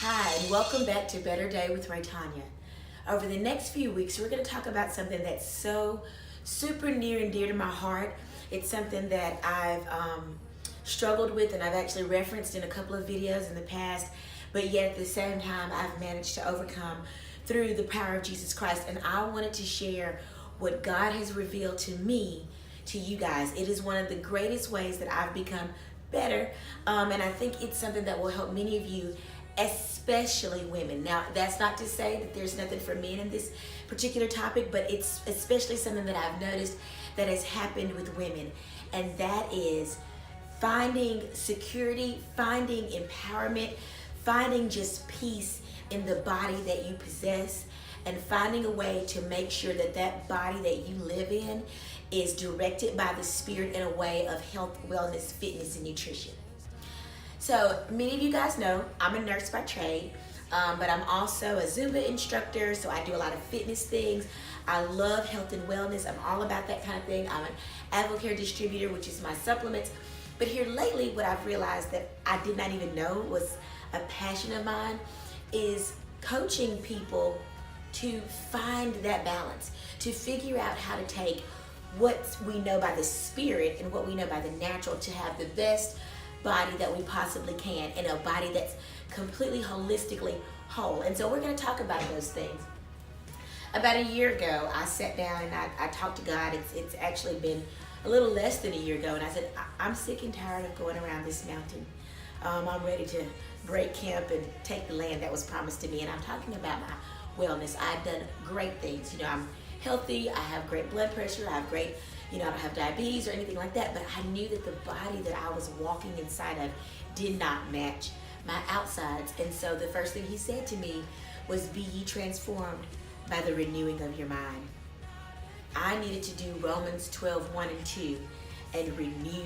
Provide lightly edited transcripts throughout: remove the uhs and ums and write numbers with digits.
Hi, and welcome back to Better Day with Tanya. Over the next few weeks, we're going to talk about something that's so super near and dear to my heart. It's something that I've struggled with, and I've actually referenced in a couple of videos in the past, but yet at the same time, I've managed to overcome through the power of Jesus Christ. And I wanted to share what God has revealed to me to you guys. It is one of the greatest ways that I've become better, and I think it's something that will help many of you, especially women. Now, that's not to say that there's nothing for men in this particular topic, but it's especially something that I've noticed that has happened with women, and that is finding security, finding empowerment, finding just peace in the body that you possess, and finding a way to make sure that that body that you live in is directed by the Spirit in a way of health, wellness, fitness, and nutrition. So many of you guys know I'm a nurse by trade, but I'm also a Zumba instructor, so I do a lot of fitness things. I love health and wellness. I'm all about that kind of thing. I'm an Avocare distributor, which is my supplements. But here lately, what I've realized that I did not even know was a passion of mine is coaching people to find that balance, to figure out how to take what we know by the Spirit and what we know by the natural to have the best body that we possibly can, and a body that's completely holistically whole. And so we're going to talk about those things. About a year ago, I sat down and I talked to God. It's actually been a little less than a year ago, and I said, I'm sick and tired of going around this mountain. I'm ready to break camp and take the land that was promised to me. And I'm talking about my wellness. I've done great things. I'm healthy. I have great blood pressure. I have great, I don't have diabetes or anything like that. But I knew that the body that I was walking inside of did not match my outsides. And so the first thing he said to me was, be ye transformed by the renewing of your mind. I needed to do Romans 12:1 and 2 and renew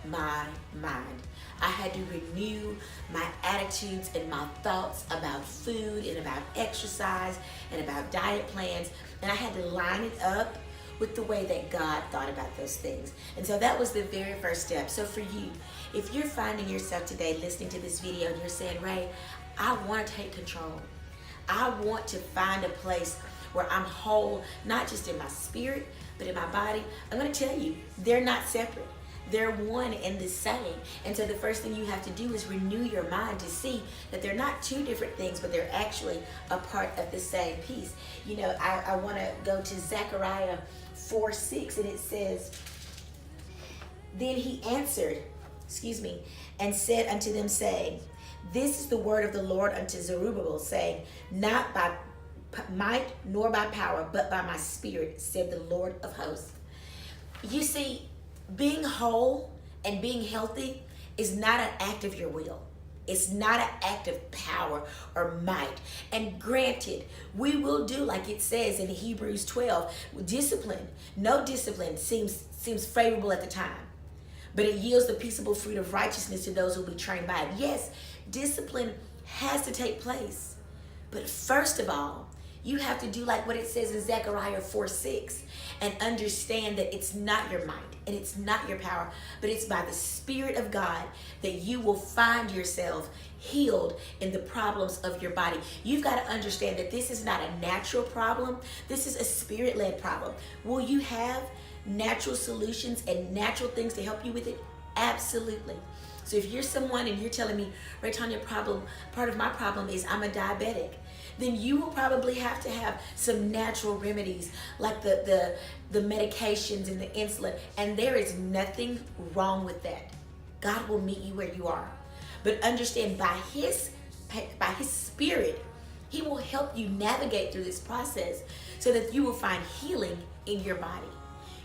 my mind. I had to renew my attitudes and my thoughts about food and about exercise and about diet plans. And I had to line it up with the way that God thought about those things. And so that was the very first step. So for you, if you're finding yourself today listening to this video and you're saying, Ray, I want to take control. I want to find a place where I'm whole, not just in my spirit, but in my body. I'm going to tell you, they're not separate. They're one and the same. And so the first thing you have to do is renew your mind to see that they're not two different things, but they're actually a part of the same piece. I want to go to Zechariah 4:6, and it says, then he answered, and said unto them, saying, this is the word of the Lord unto Zerubbabel, saying, not by might nor by power, but by my spirit, said the Lord of hosts. You see, being whole and being healthy is not an act of your will. It's not an act of power or might. And granted, we will do like it says in Hebrews 12, discipline. No discipline seems favorable at the time, but it yields the peaceable fruit of righteousness to those who will be trained by it. Yes, discipline has to take place. But first of all, you have to do like what it says in Zechariah 4:6 and understand that it's not your might and it's not your power, but it's by the Spirit of God that you will find yourself healed in the problems of your body. You've got to understand that this is not a natural problem. This is a Spirit-led problem. Will you have natural solutions and natural things to help you with it? Absolutely. So if you're someone and you're telling me, Ray Tanya, part of my problem is I'm a diabetic, then you will probably have to have some natural remedies like the medications and the insulin. And there is nothing wrong with that. God will meet you where you are. But understand, by his Spirit, he will help you navigate through this process so that you will find healing in your body.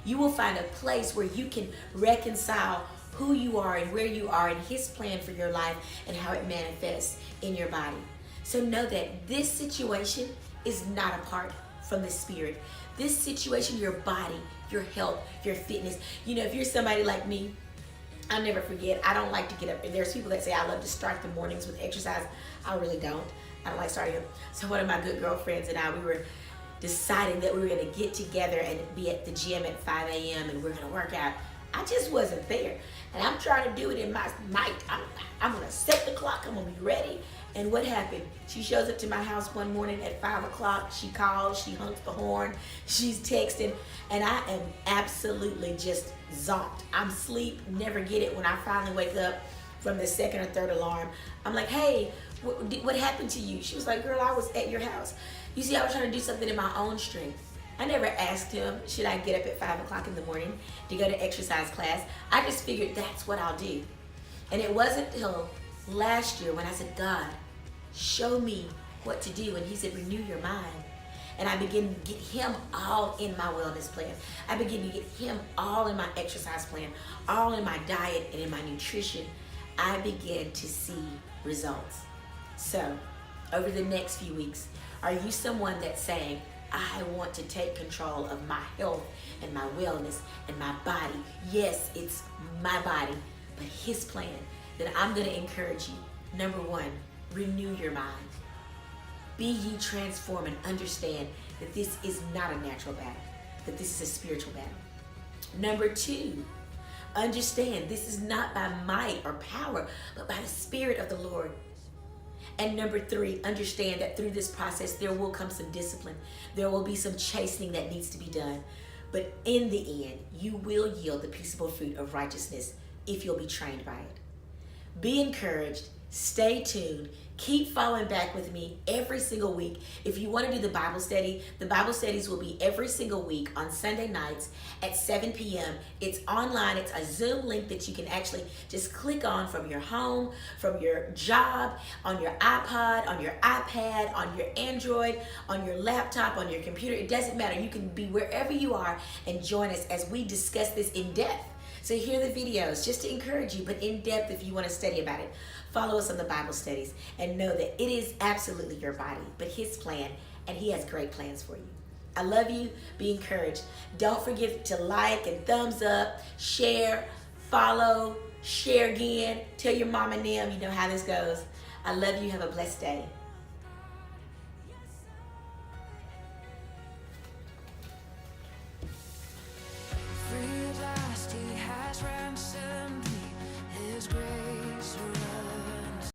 You will find a place where you can reconcile who you are and where you are and his plan for your life and how it manifests in your body. So know that this situation is not apart from the Spirit. This situation, your body, your health, your fitness. If you're somebody like me, I'll never forget, I don't like to get up. And there's people that say I love to start the mornings with exercise. I really don't. I don't like starting them. So one of my good girlfriends and I, we were deciding that we were going to get together and be at the gym at 5 a.m. and we're going to work out. I just wasn't there. And I'm trying to do it in my night. I'm going to set the clock. I'm going to be ready. And what happened? She shows up to my house one morning at 5 o'clock. She calls. She honks the horn. She's texting. And I am absolutely just zonked. I'm asleep. Never get it. When I finally wake up from the second or third alarm, I'm like, hey, what happened to you? She was like, girl, I was at your house. You see, I was trying to do something in my own strength. I never asked him, should I get up at 5 o'clock in the morning to go to exercise class? I just figured that's what I'll do. And it wasn't until last year when I said, God, show me what to do. And he said, renew your mind. And I began to get him all in my wellness plan. I began to get him all in my exercise plan, all in my diet and in my nutrition. I began to see results. So over the next few weeks, are you someone that's saying, I want to take control of my health and my wellness and my body? Yes, it's my body, but his plan. Then I'm going to encourage you. Number one, renew your mind. Be ye transformed and understand that this is not a natural battle, that this is a spiritual battle. Number two, understand this is not by might or power, but by the Spirit of the Lord. And number three, understand that through this process, there will come some discipline. There will be some chastening that needs to be done. But in the end, you will yield the peaceable fruit of righteousness if you'll be trained by it. Be encouraged. Stay tuned. Keep following back with me every single week. If you want to do the Bible study, the Bible studies will be every single week on Sunday nights at 7 p.m. It's online. It's a Zoom link that you can actually just click on from your home, from your job, on your iPod, on your iPad, on your Android, on your laptop, on your computer. It doesn't matter. You can be wherever you are and join us as we discuss this in depth. So here are the videos just to encourage you, but in depth if you want to study about it. Follow us on the Bible studies and know that it is absolutely your body, but his plan, and he has great plans for you. I love you. Be encouraged. Don't forget to like and thumbs up, share, follow, share again. Tell your mom and them, you know how this goes. I love you. Have a blessed day.